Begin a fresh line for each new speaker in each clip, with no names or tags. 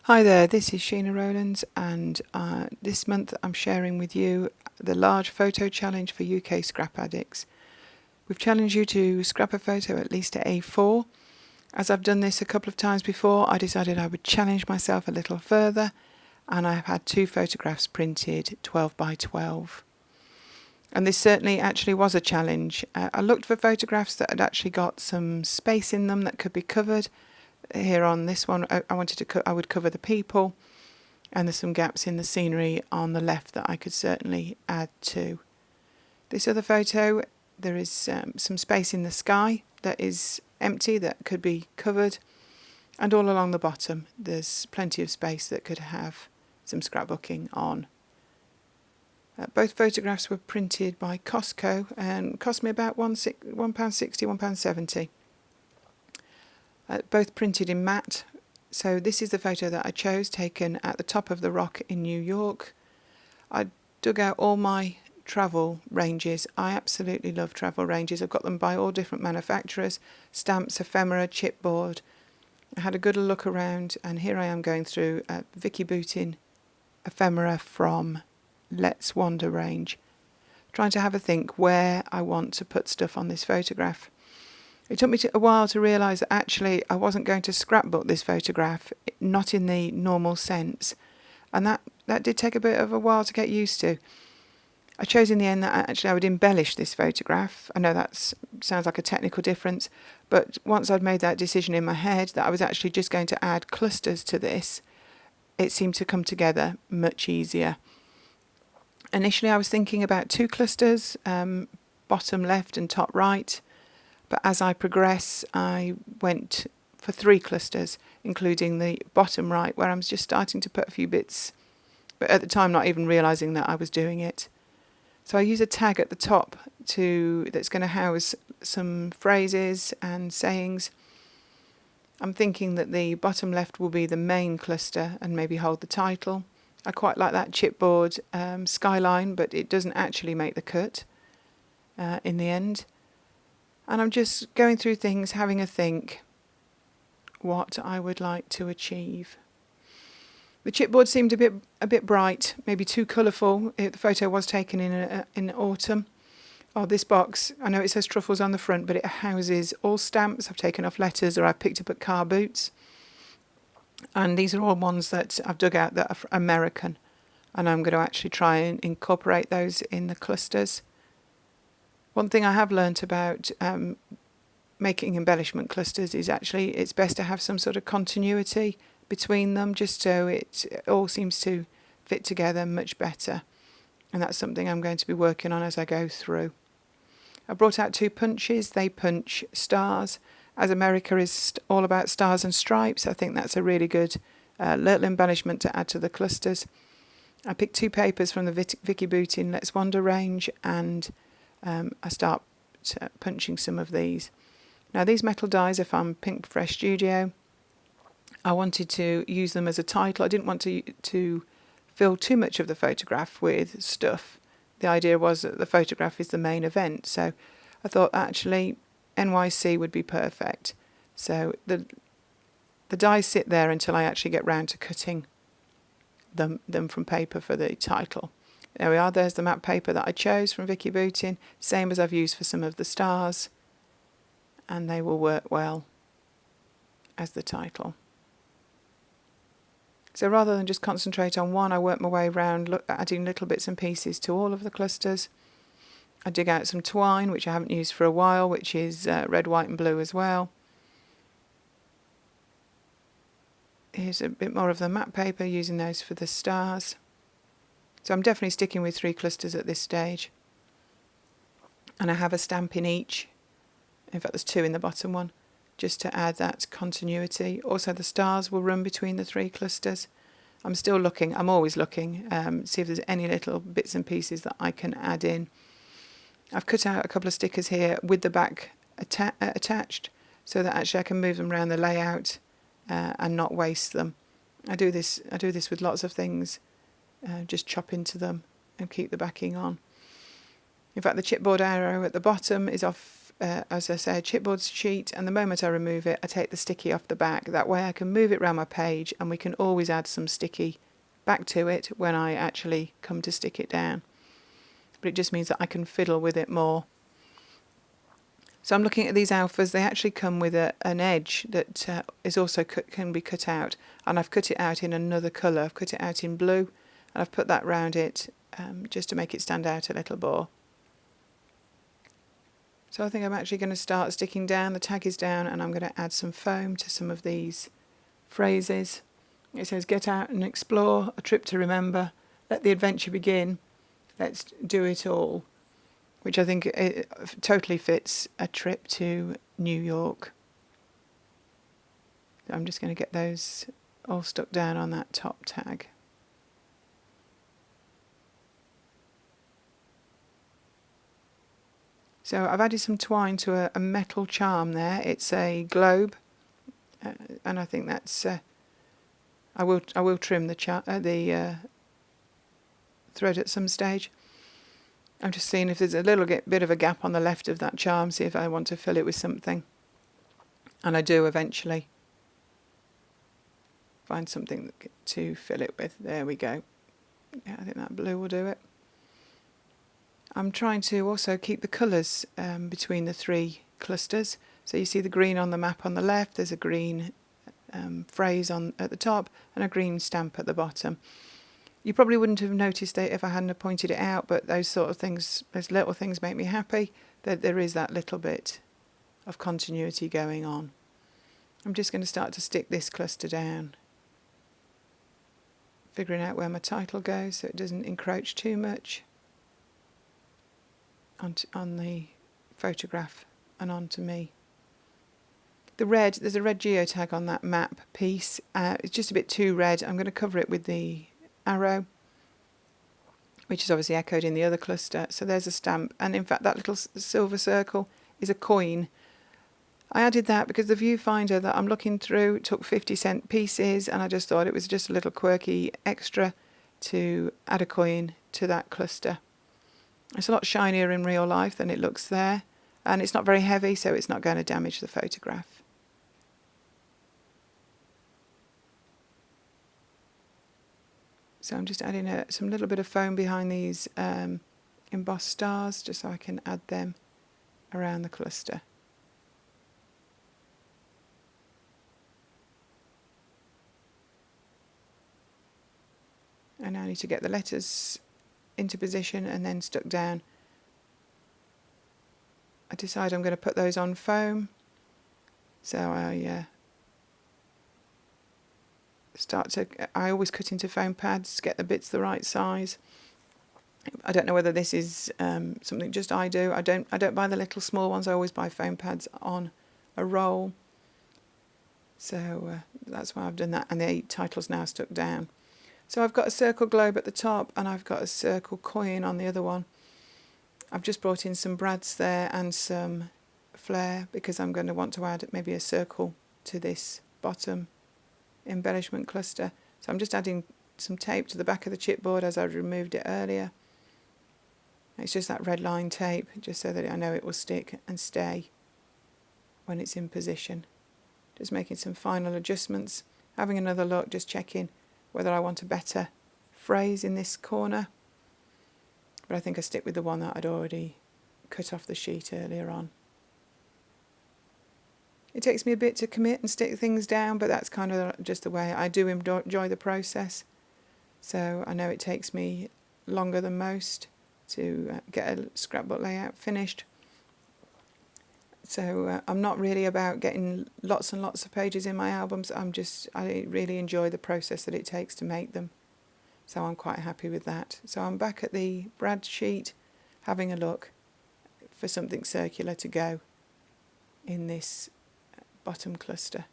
Hi there, this is Sheena Rowlands, and this month I'm sharing with you the large photo challenge for UK Scrap Addicts. We've challenged you to scrap a photo at least to A4. As I've done this a couple of times before, I decided I would challenge myself a little further, and I've had 2 photographs printed 12 by 12. And this certainly actually was a challenge. I looked for photographs that had actually got some space in them that could be covered. Here on this one, I would cover the people, and there's some gaps in the scenery on the left that I could certainly add to. This other photo, there is some space in the sky that is empty that could be covered, and all along the bottom there's plenty of space that could have some scrapbooking on. Both photographs were printed by Costco and cost me about £1.60, £1.70. Both printed in matte. So this is the photo that I chose, taken at the top of the rock in New York. I dug out all my travel ranges. I absolutely love travel ranges. I've got them by all different manufacturers: stamps, ephemera, chipboard. I had a good look around, and here I am going through a Vicki Boutin ephemera from Let's Wander range, trying to have a think where I want to put stuff on this photograph. It took me a while to realise that actually I wasn't going to scrapbook this photograph, not in the normal sense, and that did take a bit of a while to get used to. I chose in the end that actually I would embellish this photograph. I know that sounds like a technical difference, but once I'd made that decision in my head that I was actually just going to add clusters to this, it seemed to come together much easier. Initially I was thinking about 2 clusters, bottom left and top right. But as I progress, I went for 3 clusters, including the bottom right, where I'm just starting to put a few bits, but at the time not even realising that I was doing it. So I use a tag at the top that's going to house some phrases and sayings. I'm thinking that the bottom left will be the main cluster and maybe hold the title. I quite like that chipboard skyline, but it doesn't actually make the cut in the end. And I'm just going through things, having a think what I would like to achieve. The chipboard seemed a bit bright, maybe too colourful. The photo was taken in autumn. Oh, this box, I know it says truffles on the front, but it houses all stamps I've taken off letters or I've picked up at car boots. And these are all ones that I've dug out that are American. And I'm going to actually try and incorporate those in the clusters. One thing I have learnt about making embellishment clusters is actually it's best to have some sort of continuity between them, just so it all seems to fit together much better. And that's something I'm going to be working on as I go through. I brought out 2 punches. They punch stars. As America is all about stars and stripes, I think that's a really good little embellishment to add to the clusters. I picked 2 papers from the Vicki Boutin Let's Wander range, and I start punching some of these. Now these metal dies are from Pink Fresh Studio. I wanted to use them as a title. I didn't want to fill too much of the photograph with stuff. The idea was that the photograph is the main event, so I thought actually NYC would be perfect. So the dies sit there until I actually get round to cutting them from paper for the title. There we are, there's the matte paper that I chose from Vicki Boutin, same as I've used for some of the stars, and they will work well as the title. So rather than just concentrate on one, I work my way around adding little bits and pieces to all of the clusters. I dig out some twine, which I haven't used for a while, which is red, white and blue as well. Here's a bit more of the matte paper, using those for the stars. So I'm definitely sticking with 3 clusters at this stage. And I have a stamp in each. In fact, there's 2 in the bottom one, just to add that continuity. Also, the stars will run between the 3 clusters. I'm still looking, I'm always looking, see if there's any little bits and pieces that I can add in. I've cut out a couple of stickers here with the back attached, so that actually I can move them around the layout and not waste them. I do this with lots of things. Just chop into them and keep the backing on. In fact, the chipboard arrow at the bottom is off as I say, a chipboard sheet, and the moment I remove it, I take the sticky off the back. That way I can move it around my page, and we can always add some sticky back to it when I actually come to stick it down. But it just means that I can fiddle with it more. So I'm looking at these alphas. They actually come with an edge that is also can be cut out, and I've cut it out in another colour. I've cut it out in blue, and I've put that round it just to make it stand out a little more. So I think I'm actually going to start sticking down. The tag is down, and I'm going to add some foam to some of these phrases. It says, "Get out and explore, a trip to remember, let the adventure begin, let's do it all," which I think it totally fits a trip to New York. So I'm just going to get those all stuck down on that top tag. So I've added some twine to a metal charm there. It's a globe, and I think that's. I will trim the thread at some stage. I'm just seeing if there's a little bit of a gap on the left of that charm. See if I want to fill it with something, and I do eventually find something to fill it with. There we go. Yeah, I think that blue will do it. I'm trying to also keep the colours between the three clusters. So you see the green on the map on the left, there's a green phrase at the top and a green stamp at the bottom. You probably wouldn't have noticed it if I hadn't have pointed it out, but those sort of things, those little things make me happy, that there is that little bit of continuity going on. I'm just going to start to stick this cluster down, figuring out where my title goes so it doesn't encroach too much on the photograph and onto me. There's a red geotag on that map piece. It's just a bit too red. I'm going to cover it with the arrow, which is obviously echoed in the other cluster. So there's a stamp, and in fact that little silver circle is a coin. I added that because the viewfinder that I'm looking through took 50-cent pieces, and I just thought it was just a little quirky extra to add a coin to that cluster. It's a lot shinier in real life than it looks there, and it's not very heavy, so it's not going to damage the photograph. So I'm just adding some little bit of foam behind these embossed stars, just so I can add them around the cluster. And now I need to get the letters into position and then stuck down. I decide I'm going to put those on foam, so I always cut into foam pads to get the bits the right size. I don't know whether this is something just I do. I don't buy the little small ones. I always buy foam pads on a roll. So that's why I've done that, and the title's now stuck down. So I've got a circle globe at the top, and I've got a circle coin on the other one. I've just brought in some brads there and some flare because I'm going to want to add maybe a circle to this bottom embellishment cluster. So I'm just adding some tape to the back of the chipboard as I removed it earlier. It's just that red line tape, just so that I know it will stick and stay when it's in position. Just making some final adjustments, having another look, just checking whether I want a better phrase in this corner. But I think I stick with the one that I'd already cut off the sheet earlier on. It takes me a bit to commit and stick things down, but that's kind of just the way I do enjoy the process. So I know it takes me longer than most to get a scrapbook layout finished. So I'm not really about getting lots and lots of pages in my albums. I really enjoy the process that it takes to make them. So I'm quite happy with that. So I'm back at the brad sheet, having a look for something circular to go in this bottom cluster.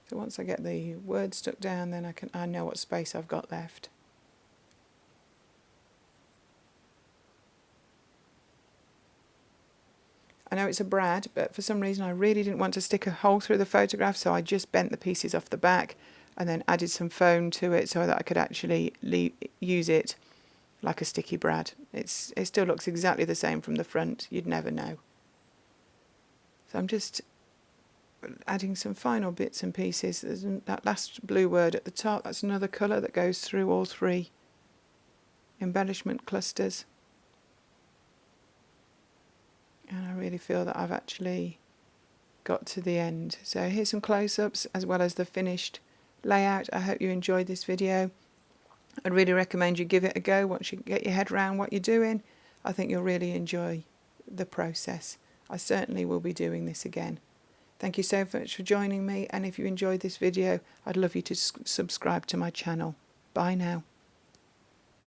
So once I get the words stuck down, then I know what space I've got left. I know it's a brad, but for some reason I really didn't want to stick a hole through the photograph, so I just bent the pieces off the back and then added some foam to it so that I could actually use it like a sticky brad. It still looks exactly the same from the front. You'd never know. So I'm just adding some final bits and pieces. There's that last blue word at the top. That's another colour that goes through all three embellishment clusters. And I really feel that I've actually got to the end. So here's some close-ups as well as the finished layout. I hope you enjoyed this video. I'd really recommend you give it a go once you get your head around what you're doing. I think you'll really enjoy the process. I certainly will be doing this again. Thank you so much for joining me, and if you enjoyed this video, I'd love you to subscribe to my channel. Bye now.